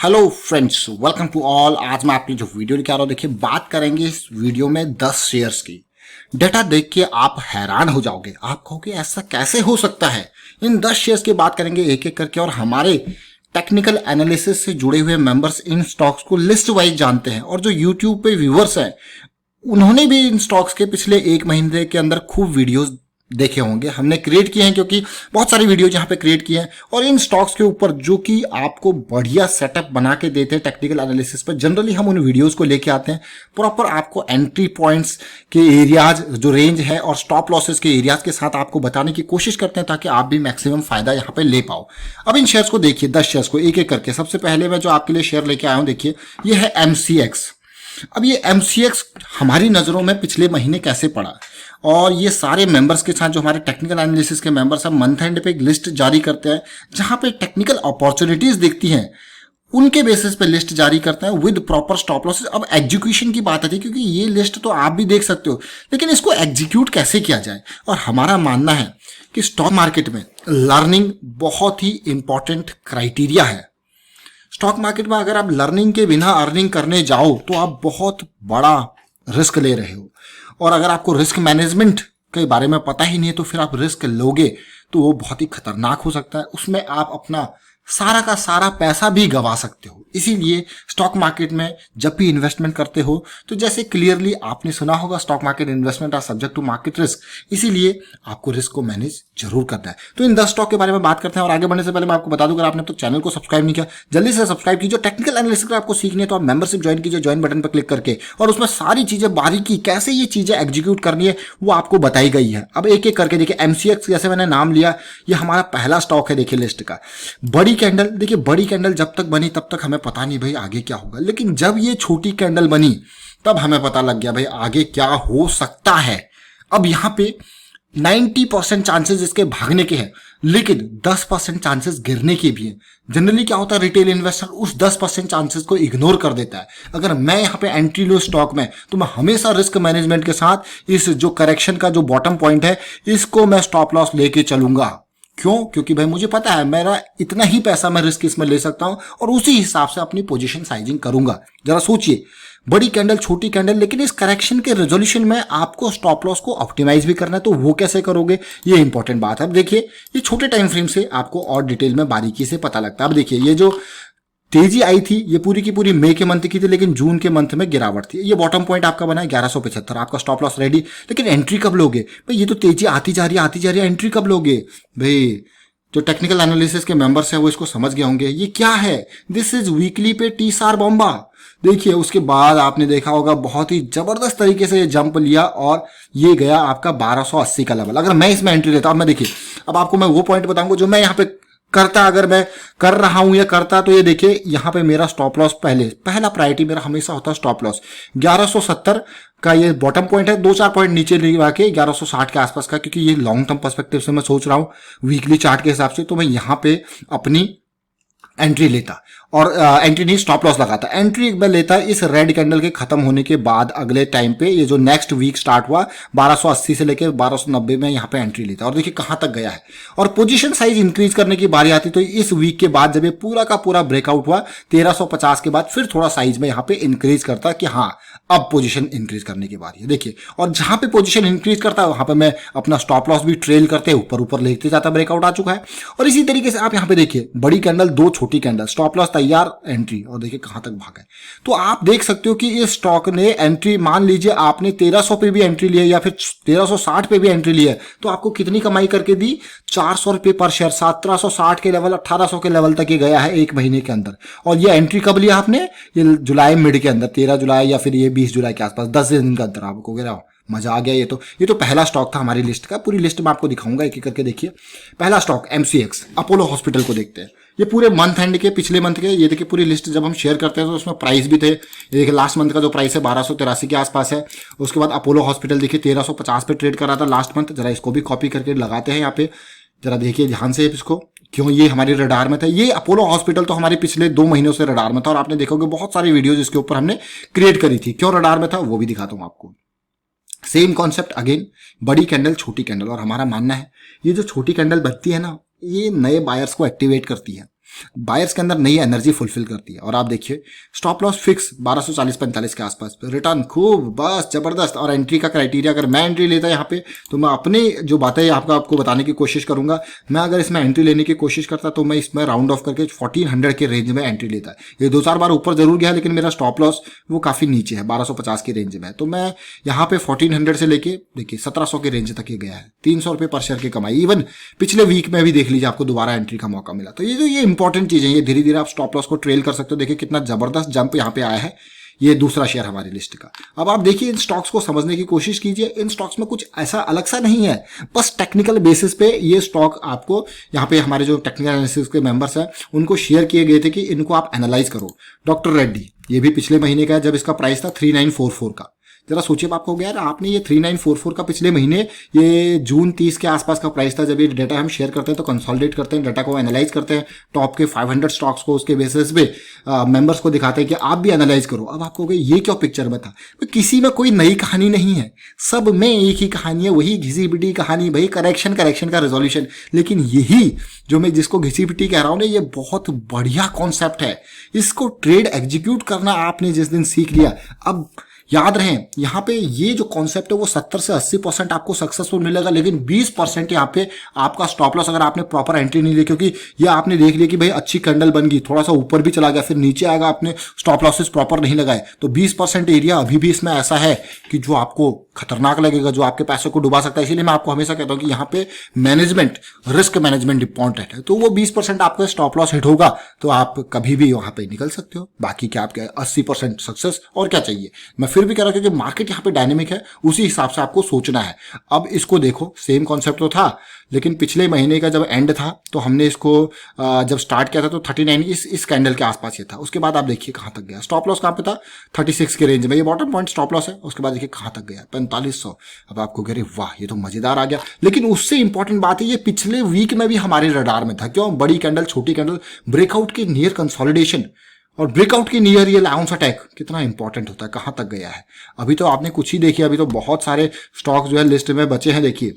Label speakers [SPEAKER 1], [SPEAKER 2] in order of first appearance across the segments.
[SPEAKER 1] Hello friends, welcome to all. आज मैं आपकी जो वीडियो लेके आ रहा हूँ, देखिए बात करेंगे इस वीडियो में 10 शेयर्स की। डेटा देख के आप हैरान हो जाओगे, आप कहोगे ऐसा कैसे हो सकता है। इन 10 शेयर्स की बात करेंगे एक एक करके, और हमारे टेक्निकल एनालिसिस से जुड़े हुए मेंबर्स इन स्टॉक्स को लिस्ट वाइज जानते हैं। और जो यूट्यूब पे व्यूअर्स हैं, उन्होंने भी इन स्टॉक्स के पिछले एक महीने के अंदर खूब वीडियोस देखे होंगे। हमने क्रिएट किए हैं, क्योंकि बहुत सारी वीडियो यहाँ पे क्रिएट किए हैं। और इन स्टॉक्स के ऊपर जो कि आपको बढ़िया सेटअप बना के देते हैं टेक्निकल एनालिसिस पर, जनरली हम उन वीडियोस को लेके आते हैं। प्रॉपर आपको एंट्री पॉइंट्स के एरियाज, जो रेंज है, और स्टॉप लॉसेस के एरियाज के साथ आपको बताने की कोशिश करते हैं, ताकि आप भी मैक्सिमम फायदा यहाँ पे ले पाओ। अब इन शेयर्स को देखिए, 10 शेयर्स को एक एक करके। सबसे पहले मैं जो आपके लिए शेयर लेके आया हूँ, देखिए ये है MCX। अब ये MCX हमारी नजरों में पिछले महीने कैसे पड़ा, और ये सारे मेंबर्स के साथ जो हमारे टेक्निकल एनालिसिस के मेंबर्स हैं, मंथ एंड पे एक लिस्ट जारी करते हैं, जहां पे टेक्निकल अपॉर्चुनिटीज दिखती हैं, उनके बेसिस पे लिस्ट जारी करते हैं विद प्रॉपर स्टॉप लॉसेस। अब एग्जीक्यूशन की बात आती है, क्योंकि ये लिस्ट तो आप भी देख सकते हो, लेकिन इसको एग्जीक्यूट कैसे किया जाए। और हमारा मानना है कि स्टॉक मार्केट में लर्निंग बहुत ही इंपॉर्टेंट क्राइटेरिया है। स्टॉक मार्केट में अगर आप लर्निंग के बिना अर्निंग करने जाओ, तो आप बहुत बड़ा रिस्क ले रहे हो। और अगर आपको रिस्क मैनेजमेंट के बारे में पता ही नहीं है, तो फिर आप रिस्क लोगे तो वो बहुत ही खतरनाक हो सकता है। उसमें आप अपना सारा का सारा पैसा भी गंवा सकते हो। इसीलिए स्टॉक मार्केट में जब भी इन्वेस्टमेंट करते हो, तो जैसे क्लियरली आपने सुना होगा, stock market investment are subject to market risk. इसीलिए आपको रिस्क को मैनेज जरूर करना है। तो इन 10 स्टॉक के बारे में बात करते हैं, और आगे बढ़ने से पहले मैं आपको बता दूं, अगर आपने तो चैनल को सब्सक्राइब नहीं किया, जल्दी से सब्सक्राइब कीजिए। टेक्निकल एनालिसिस का आपको सीखनी है तो आप मेंबरशिप ज्वाइन कीजिए, ज्वाइन बटन पर क्लिक करके, और उसमें सारी चीजें बारीकी कैसे ये चीजें एग्जीक्यूट करनी है वो आपको बताई गई है। अब एक एक करके देखिए। MCX जैसे मैंने नाम लिया, ये हमारा पहला स्टॉक है। देखिए लिस्ट का बड़ी कैंडल, देखिए बड़ी कैंडल जब तक बनी तब तक हमें पता नहीं भाई आगे क्या होगा, लेकिन जब ये छोटी कैंडल बनी तब हमें पता लग गया भाई आगे क्या हो सकता है। अब यहां पे 90% चांसेस इसके भागने के हैं, लेकिन 10% चांसेस गिरने के भी हैं। जनरली क्या होता है, रिटेल इन्वेस्टर उस 10% चांसेस को इग्नोर कर देता है। अगर मैं यहां पे एंट्री लो स्टॉक में, तो मैं हमेशा रिस्क मैनेजमेंट के साथ इस जो करेक्शन का जो बॉटम पॉइंट है, इसको मैं स्टॉप लॉस लेके चलूंगा। क्यों? क्योंकि भाई मुझे पता है मेरा इतना ही पैसा मैं रिस्क इसमें ले सकता हूं, और उसी हिसाब से अपनी पोजीशन साइजिंग करूंगा। जरा सोचिए, बड़ी कैंडल, छोटी कैंडल, लेकिन इस करेक्शन के रेजोल्यूशन में आपको स्टॉप लॉस को ऑप्टिमाइज भी करना है। तो वो कैसे करोगे, ये इंपॉर्टेंट बात है। अब देखिए, ये छोटे टाइम फ्रेम से आपको और डिटेल में बारीकी से पता लगता है। अब देखिए, ये जो तेजी आई थी, ये पूरी की पूरी मई के मंथ की थी, लेकिन जून के मंथ में गिरावट थी। ये बॉटम पॉइंट आपका बना है 1175, आपका स्टॉप लॉस रेडी। लेकिन एंट्री कब लोगे भाई? ये तो तेजी आती जा रही है, एंट्री कब लोगे भाई? जो टेक्निकल एनालिसिस के मेंबर्स हैं वो इसको समझ गए होंगे। ये क्या है? दिस इज वीकली पे TSR बॉम्बा। देखिए, उसके बाद आपने देखा होगा बहुत ही जबरदस्त तरीके से ये जंप लिया, और ये गया आपका 1280 का लेवल। अगर मैं इसमें एंट्री लेता, अब मैं देखिए, अब आपको मैं वो पॉइंट बताऊंगा जो मैं यहाँ पे करता, अगर मैं कर रहा हूं या करता, तो ये देखिए यहां पे मेरा स्टॉप लॉस पहला प्रायोरिटी मेरा हमेशा होता है स्टॉप लॉस 1170 का। ये बॉटम पॉइंट है, 2-4 पॉइंट नीचे लगा के 1160 के आसपास का, क्योंकि ये लॉन्ग टर्म पर्सपेक्टिव से मैं सोच रहा हूं वीकली चार्ट के हिसाब से, तो मैं यहां पे अपनी एंट्री लेता, और एंट्री नहीं, स्टॉप लॉस लगाता। एंट्री एक बार लेता है इस रेड कैंडल के खत्म होने के बाद, अगले टाइम पे ये जो नेक्स्ट वीक स्टार्ट हुआ 1280 से लेकर 1290 में यहाँ पे एंट्री लेता, और देखिए कहां तक गया है। और पोजीशन साइज इंक्रीज करने की बारी आती, तो इस वीक के बाद जब ये पूरा का पूरा ब्रेकआउट हुआ 1350 के बाद, फिर थोड़ा साइज में यहाँ पे इंक्रीज करता कि हाँ अब पोजीशन इंक्रीज करने की बारी है। देखिए, और जहां पे पोजीशन इंक्रीज करता है वहां पे मैं अपना स्टॉप लॉस भी ट्रेल करते ऊपर ऊपर लेते जाता, ब्रेकआउट आ चुका है। और इसी तरीके से आप यहाँ पे देखिए, बड़ी कैंडल, 2 छोटी कैंडल, स्टॉप लॉस तैयार, एंट्री, और देखिए कहां तक भागा है। तो आप देख सकते हो कि इस स्टॉक ने एंट्री, मान लीजिए आपने 1300 पे भी एंट्री लिया या फिर 1360 पे भी एंट्री लिया, तो आपको कितनी कमाई करके दी? 400 रुपए पर शेयर। 1760 के लेवल 1800 के लेवल तक ये गया है एक महीने के अंदर। और ये एंट्री कब लिया आपने? ये जुलाई मिड के अंदर, 13 जुलाई या फिर ये 20 जुलाई के आसपास, 10 दिन के अंदर आपको गिरा। मजा आ गया। ये तो पहला स्टॉक था हमारी लिस्ट का। पूरी लिस्ट में आपको दिखाऊंगा एक एक करके। देखिए, पहला स्टॉक MCX, अपोलो हॉस्पिटल को देखते हैं। ये पूरे मंथ एंड के, पिछले मंथ के, ये देखिए पूरी लिस्ट जब हम शेयर करते हैं तो उसमें प्राइस भी थे। ये देखिए लास्ट मंथ का जो प्राइस है 1283 के आसपास है। उसके बाद अपोलो हॉस्पिटल देखिए 1350 पे ट्रेड कर रहा था लास्ट मंथ। जरा इसको भी कॉपी करके लगाते हैं यहाँ पे, जरा देखिए ध्यान से इसको, क्यों ये हमारी रडार में था। ये अपोलो हॉस्पिटल तो हमारे पिछले 2 महीनों से रडार में था, और आपने देखोगे बहुत सारी वीडियोज इसके ऊपर हमने क्रिएट करी थी। क्यों रडार में था वो भी दिखाता हूं आपको। सेम कॉन्सेप्ट अगेन, बड़ी कैंडल, छोटी कैंडल। और हमारा मानना है ये जो छोटी कैंडल बनती है ना, ये नए बायर्स को एक्टिवेट करती है। बायर्स के अंदर नई एनर्जी फुलफिल करती है। और आप देखिए स्टॉप लॉस फिक्स 1240-45 के आसपास, रिटर्न खूब बस जबरदस्त। और एंट्री का क्राइटेरिया, अगर मैं एंट्री लेता यहाँ पे तो मैं अपने जो बातें आपको बताने की कोशिश करूंगा। मैं अगर इसमें एंट्री लेने की कोशिश करता तो मैं इसमें राउंड ऑफ करके 1400 के रेंज में एंट्री लेता है। ये 2-4 बार ऊपर जरूर गया, लेकिन मेरा स्टॉप लॉस वो काफी नीचे है, 1250 की रेंज में है। तो मैं यहाँ पे 1400 से लेके देखिए 1700 के रेंज तक ये गया है, 300 रुपए पर शेयर की कमाई। इवन पिछले वीक में भी देख लीजिए, आपको दोबारा एंट्री का मौका मिला। तो ये इंपॉर्टेंट चीजें, ये धीरे धीरे आप स्टॉप लॉस को ट्रेल कर सकते हो। देखिए कितना जबरदस्त जंप यहाँ पे आया है। ये दूसरा शेयर हमारी लिस्ट का। अब आप देखिए इन स्टॉक्स को समझने की कोशिश कीजिए। इन स्टॉक्स में कुछ ऐसा अलग सा नहीं है, बस टेक्निकल बेसिस पे ये स्टॉक आपको यहाँ पे हमारे जो टेक्निकल एनालिसिस के मेंबर्स हैं उनको शेयर किए गए थे कि इनको आप एनालाइज करो। डॉक्टर रेड्डी, ये भी पिछले महीने का है जब इसका प्राइस था 3944 का। जरा सोचिए, आपको हो गया यार, आपने ये 3944 का पिछले महीने, ये जून 30 के आसपास का प्राइस था। जब ये डेटा हम शेयर करते हैं तो कंसोलिडेट करते हैं, डाटा को एनालाइज करते हैं, टॉप के 500 स्टॉक्स को उसके बेसिस पे मेंबर्स को दिखाते हैं कि आप भी एनालाइज करो। अब आपको ये क्या पिक्चर में था, किसी में कोई नई कहानी नहीं है, सब में एक ही कहानी है, वही घिसी पिटी कहानी, भाई करेक्शन का रेजोल्यूशन। लेकिन यही जो मैं जिसको घिसी पिटी कह रहा हूं ना, ये बहुत बढ़िया कॉन्सेप्ट है। इसको ट्रेड एग्जीक्यूट करना आपने जिस दिन सीख लिया, अब याद रहे यहाँ पे ये जो कॉन्सेप्ट है वो 70 से 80% आपको सक्सेसफुल मिलेगा, लेकिन 20% यहाँ पे आपका स्टॉप लॉस, अगर आपने प्रॉपर एंट्री नहीं ली, क्योंकि ये आपने देख लिया कि भाई अच्छी कैंडल बन गई, थोड़ा सा ऊपर भी चला गया, फिर नीचे आएगा, आपने स्टॉप लॉसेस प्रॉपर नहीं लगाए, तो 20% एरिया अभी भी इसमें ऐसा है कि जो आपको खतरनाक लगेगा, जो आपके पैसे को डुबा सकता है। इसीलिए मैं आपको हमेशा कहता हूं कि यहाँ पे मैनेजमेंट, रिस्क मैनेजमेंट इंपॉर्टेंट है। तो वो 20% आपका स्टॉप लॉस हिट होगा तो आप कभी भी वहां पे निकल सकते हो, बाकी क्या आपके 80% सक्सेस, और क्या चाहिए। मैं फिर भी कह रहा हूं क्योंकि मार्केट यहाँ पे डायनेमिक है, उसी हिसाब से आपको सोचना है। अब इसको देखो, सेम कॉन्सेप्ट तो था, लेकिन पिछले महीने का जब एंड था तो हमने इसको जब स्टार्ट किया था तो 39 इस कैंडल के आसपास ये था। उसके बाद आप देखिए कहां तक गया, स्टॉप लॉस कहां पे था, 36 के रेंज में, ये बॉटम पॉइंट स्टॉप लॉस है। उसके बाद देखिए कहां तक गया, 4500। अब आपको कह रहे वाह ये तो मजेदार आ गया, लेकिन उससे इंपॉर्टेंट बात है ये पिछले वीक में भी हमारे रडार में था। क्यों, बड़ी कैंडल, छोटी कैंडल, ब्रेकआउट के नियर कंसोलिडेशन और ब्रेकआउट की नियर ये लाउंस अटैक कितना इंपॉर्टेंट होता है, कहां तक गया है। अभी तो आपने कुछ ही देखिए, अभी तो बहुत सारे स्टॉक जो है लिस्ट में बचे हैं। देखिए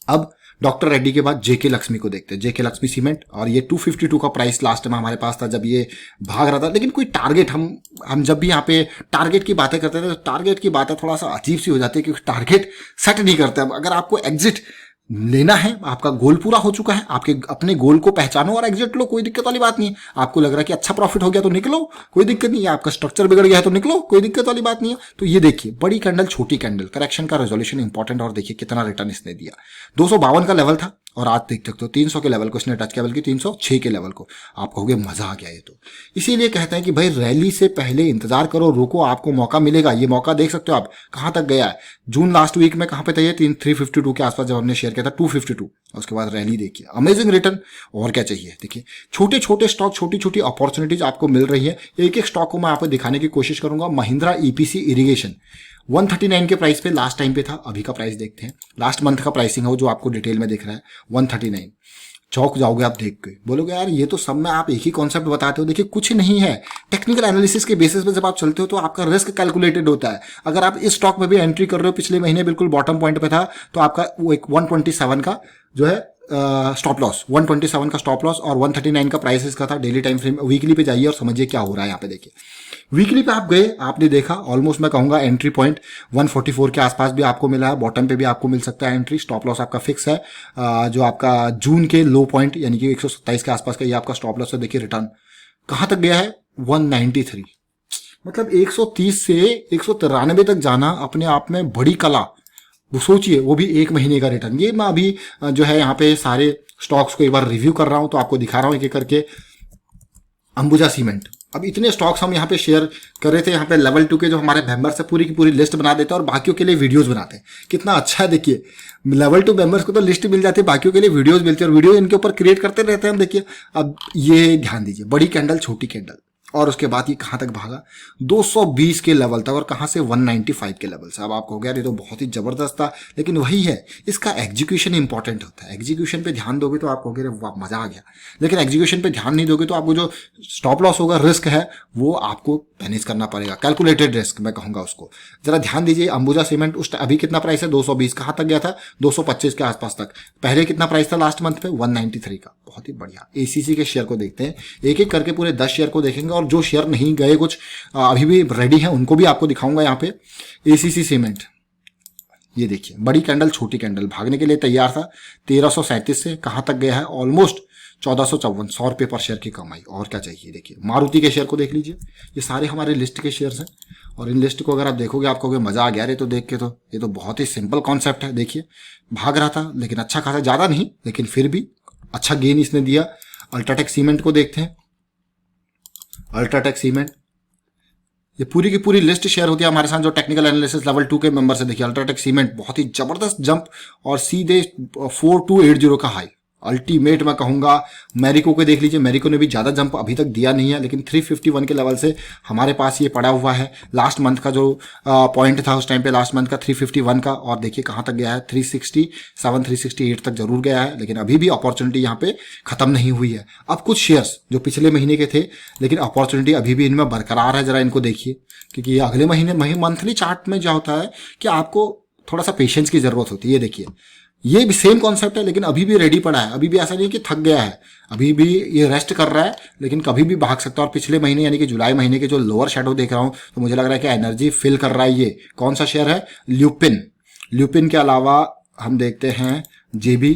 [SPEAKER 1] अब डॉक्टर रेड्डी के बाद जेके लक्ष्मी को देखते हैं, जेके लक्ष्मी सीमेंट, और ये 252 का प्राइस लास्ट में हमारे पास था जब ये भाग रहा था। लेकिन कोई टारगेट, हम जब भी यहाँ पे टारगेट की बातें करते थे तो टारगेट की बातें थोड़ा सा अजीब सी हो जाती है, क्योंकि टारगेट सेट नहीं करते। अगर आपको एग्जिट लेना है, आपका गोल पूरा हो चुका है, आपके अपने गोल को पहचानो और एग्जिट लो, कोई दिक्कत वाली बात नहीं है। आपको लग रहा है कि अच्छा प्रॉफिट हो गया तो निकलो, कोई दिक्कत नहीं है। आपका स्ट्रक्चर बिगड़ गया है तो निकलो, कोई दिक्कत वाली बात नहीं है। तो ये देखिए बड़ी कैंडल, छोटी कैंडल, करेक्शन का रेजोल्यूशन इंपॉर्टेंट, और देखिए कितना रिटर्न इसने दिया। 252 का लेवल था और आज देख सकते हो 300 के लेवल को इसने टच किया, बल्कि 306 के लेवल को। आप कहोगे मजा आ गया ये तो। इसीलिए कहते हैं कि भाई रैली से पहले इंतजार करो, रुको, आपको मौका मिलेगा। ये मौका देख सकते हो आप कहां तक गया है। जून लास्ट वीक में कहां पे था ये, 352 के आसपास जब हमने शेयर किया था, 252। उसके बाद रैली देखिए, अमेजिंग रिटर्न, और क्या चाहिए। देखिए छोटे छोटे स्टॉक, छोटी छोटी अपॉर्चुनिटीज आपको मिल रही है। एक एक स्टॉक को मैं आपको दिखाने की कोशिश करूंगा। महिंद्रा ईपीसी इरिगेशन 139 के प्राइस पे लास्ट टाइम पे था, अभी का प्राइस देखते हैं। लास्ट मंथ का प्राइसिंग है वो जो आपको डिटेल में दिख रहा है, 139। चौक जाओगे आप देख के, बोलोगे यार ये तो सब में आप एक ही कॉन्सेप्ट बताते हो। देखिए कुछ नहीं है, टेक्निकल एनालिसिस के बेसिस पे जब आप चलते हो तो आपका रिस्क कैलकुलेटेड होता है। अगर आप इस स्टॉक में भी एंट्री कर रहे हो, पिछले महीने बिल्कुल बॉटम पॉइंट पे था, तो आपका वो एक 127 का जो है स्टॉप लॉस, 127 का स्टॉप लॉस और 139 का प्राइस इसका था। डेली टाइम फ्रेम, वीकली पे जाइए और समझिए क्या हो रहा है यहाँ पे। देखिए वीकली पे आप गए, आपने देखा ऑलमोस्ट मैं कहूंगा एंट्री पॉइंट 144 के आसपास भी आपको मिला है, बॉटम पे भी आपको मिल सकता है एंट्री। स्टॉप लॉस आपका फिक्स है, जो आपका जून के लो पॉइंट यानी कि 127 के आसपास का ये आपका स्टॉप लॉस है। देखिए रिटर्न कहां तक गया है, 193। मतलब 130 से 193 तक जाना अपने आप में बड़ी कला। वो सोचिए, वो भी एक महीने का रिटर्न। ये मैं अभी जो है यहाँ पे सारे स्टॉक्स को एक बार रिव्यू कर रहा हूं, तो आपको दिखा रहा हूं एक एक करके। अंबुजा सीमेंट, अब इतने स्टॉक्स हम यहाँ पे शेयर कर रहे थे। यहाँ पे लेवल 2 के जो हमारे मेंबर्स है पूरी की पूरी लिस्ट बना देते हैं और बाकियों के लिए वीडियोस बनाते हैं। कितना अच्छा है देखिए, लेवल 2 मेंबर्स को तो लिस्ट मिल जाती है, बाकियों के लिए वीडियोस मिलती है और वीडियो इनके ऊपर क्रिएट करते रहते हैं हम। देखिए अब ये ध्यान दीजिए, बड़ी कैंडल, छोटी कैंडल, और उसके बाद ये कहाँ तक भागा, 220 के लेवल तक, और कहाँ से 195 के लेवल से। अब आपको हो गया ये तो बहुत ही जबरदस्त था, लेकिन वही है, इसका एग्जीक्यूशन इंपॉर्टेंट होता है। एग्जीक्यूशन पे ध्यान दोगे तो आपको हो गया वाह मजा आ गया, लेकिन एग्जीक्यूशन पे ध्यान नहीं दोगे तो आपको जो स्टॉप लॉस होगा, रिस्क है, वो आपको मैनेज करना पड़ेगा। कैलकुलेटेड रिस्क मैं कहूंगा उसको। जरा ध्यान दीजिए, अंबुजा सीमेंट उस अभी कितना प्राइस है, 220, कहाँ तक गया था, 225 के आसपास तक। पहले कितना प्राइस था लास्ट मंथ पे, 193 का। बहुत ही बढ़िया। एसीसी के शेयर को देखते हैं, एक एक करके पूरे 10 शेयर को देखेंगे, और जो शेयर नहीं गए कुछ अभी भी रेडी हैं उनको भी आपको दिखाऊंगा यहाँ पे। एसीसी सीमेंट, ये देखिए, बड़ी कैंडल छोटी कैंडल, भागने के लिए तैयार था 1337 से, कहां तक गया है, ऑलमोस्ट 1454, 100 रुपये पर शेयर की कमाई। और क्या चाहिए। देखिए मारुति के शेयर को देख लीजिए, ये सारे हमारे लिस्ट के शेयर्स हैं, और इन लिस्ट को अगर आप देखोगे आपको मजा आ गया रे, तो देख के तो ये तो बहुत ही सिंपल कॉन्सेप्ट है। देखिए भाग रहा था, लेकिन अच्छा खासा, ज्यादा नहीं लेकिन फिर भी अच्छा गेन इसने दिया। अल्ट्राटेक सीमेंट को देखते हैं। अल्ट्राटेक सीमेंट, ये पूरी की पूरी लिस्ट शेयर होती है हमारे साथ जो टेक्निकल एनालिसिस लेवल 2 के मेंबर से। देखिए अल्ट्राटेक सीमेंट बहुत ही जबरदस्त जंप, और सीधे 4280 का हाई, अल्टीमेट मैं कहूंगा। मैरिको को देख लीजिए, मैरिको ने भी ज्यादा जंप अभी तक दिया नहीं है, लेकिन 351 के लेवल से हमारे पास ये पड़ा हुआ है। लास्ट मंथ का जो पॉइंट था उस टाइम पे, लास्ट मंथ का 351 का, और देखिए कहां तक गया है, 367 368 तक जरूर गया है, लेकिन अभी भी अपॉर्चुनिटी यहाँ पे खत्म नहीं हुई है। अब कुछ शेयर्स जो पिछले महीने के थे, लेकिन अपॉर्चुनिटी अभी भी इनमें बरकरार है, जरा इनको देखिए, क्योंकि ये अगले महीने मंथली चार्ट में क्या होता है कि आपको थोड़ा सा पेशेंस की जरूरत होती है। ये देखिए, ये भी सेम कॉन्सेप्ट है, लेकिन अभी भी रेडी पड़ा है, अभी भी ऐसा नहीं कि थक गया है, अभी भी ये रेस्ट कर रहा है, लेकिन कभी भी भाग सकता है। और पिछले महीने यानी कि जुलाई महीने के जो लोअर शेडो देख रहा हूं, तो मुझे लग रहा है कि एनर्जी फिल कर रहा है। ये कौन सा शेयर है, ल्यूपिन। ल्यूपिन के अलावा हम देखते हैं जेबी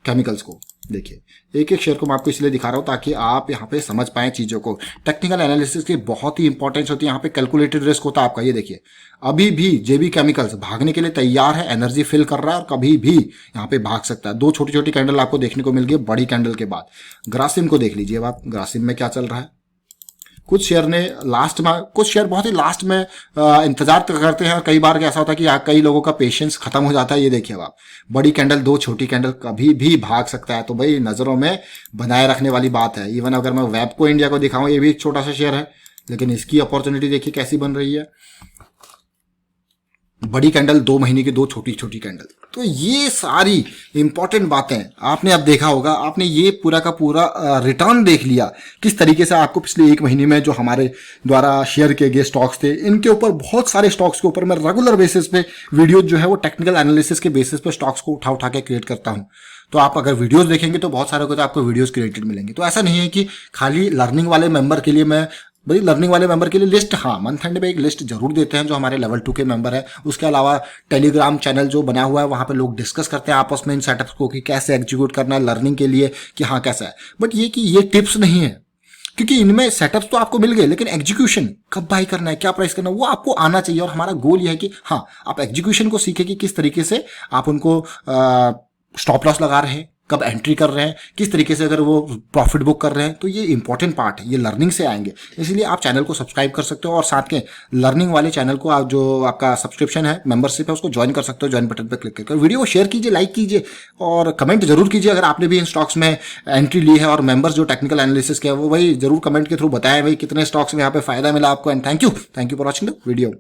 [SPEAKER 1] केमिकल्स को। देखिए एक एक शेयर को मैं आपको इसलिए दिखा रहा हूं ताकि आप यहाँ पे समझ पाए चीजों को। टेक्निकल एनालिसिस की बहुत ही इंपॉर्टेंस होती है यहाँ पे, कैलकुलेटेड रिस्क होता है आपका। ये देखिए अभी भी जेबी केमिकल्स भागने के लिए तैयार है, एनर्जी फिल कर रहा है, और कभी भी यहाँ पे भाग सकता है। 2 छोटी छोटी कैंडल आपको देखने को मिल गई बड़ी कैंडल के बाद। ग्रासिम को देख लीजिए आप, ग्रासिम में क्या चल रहा है। कुछ शेयर ने लास्ट में, कुछ शेयर बहुत ही लास्ट में इंतजार करते हैं, और कई बार ऐसा होता है कि कई लोगों का पेशेंस खत्म हो जाता है। ये देखिए आप, बड़ी कैंडल 2 छोटी कैंडल, कभी भी भाग सकता है, तो भाई नजरों में बनाए रखने वाली बात है। इवन अगर मैं वेबको इंडिया को दिखाऊं, ये भी एक छोटा सा शेयर है, लेकिन इसकी अपॉर्चुनिटी देखिए कैसी बन रही है। बड़ी कैंडल 2 महीने की 2 छोटी छोटी कैंडल। तो ये सारी इंपॉर्टेंट बातें आपने अब देखा होगा, आपने ये पूरा का पूरा रिटर्न देख लिया किस तरीके से आपको पिछले 1 महीने में जो हमारे द्वारा शेयर किए गए स्टॉक्स थे, इनके ऊपर बहुत सारे स्टॉक्स के ऊपर मैं रेगुलर बेसिस पे वीडियो जो है वो टेक्निकल एनालिसिस के बेसिस पे स्टॉक्स को उठा उठा के क्रिएट करता हूं। तो आप अगर वीडियोस देखेंगे तो बहुत सारे को तो आपको वीडियोस क्रिएटेड मिलेंगे। तो ऐसा नहीं है कि खाली लर्निंग वाले मेंबर के लिए मैं, भाई लर्निंग वाले मेंबर के लिए लिस्ट, हाँ मंथ एंड में एक लिस्ट जरूर देते हैं जो हमारे लेवल 2 के मेंबर है। उसके अलावा टेलीग्राम चैनल जो बना हुआ है, वहां पे लोग डिस्कस करते हैं आपस में इन सेटअप्स को कि कैसे एग्जीक्यूट करना है लर्निंग के लिए, कि हाँ कैसा है। बट ये कि ये टिप्स नहीं है, क्योंकि इनमें सेटअप्स तो आपको मिल गए, लेकिन एग्जीक्यूशन कब बाय करना है, क्या प्राइस करना है, वो आपको आना चाहिए। और हमारा गोल ये है कि हाँ आप एग्जीक्यूशन को सीखें कि किस तरीके से आप उनको स्टॉप लॉस लगा रहे हैं, कब एंट्री कर रहे हैं, किस तरीके से अगर वो प्रॉफिट बुक कर रहे हैं। तो ये इंपॉर्टेंट पार्ट है, ये लर्निंग से आएंगे। इसलिए आप चैनल को सब्सक्राइब कर सकते हो, और साथ के लर्निंग वाले चैनल को आप जो आपका सब्सक्रिप्शन है, मेंबरशिप है, उसको ज्वाइन कर सकते हो। ज्वाइन बटन पर क्लिक करके वीडियो को शेयर कीजिए, लाइक कीजिए, और कमेंट जरूर कीजिए अगर आपने भी इन स्टॉक्स में एंट्री ली है। और मेंबर्स जो टेक्निकल एनालिसिस किया वो भाई जरूर कमेंट के थ्रू बताएं भाई कितने स्टॉक्स में यहाँ पे फायदा मिला आपको। And thank you for watching the video.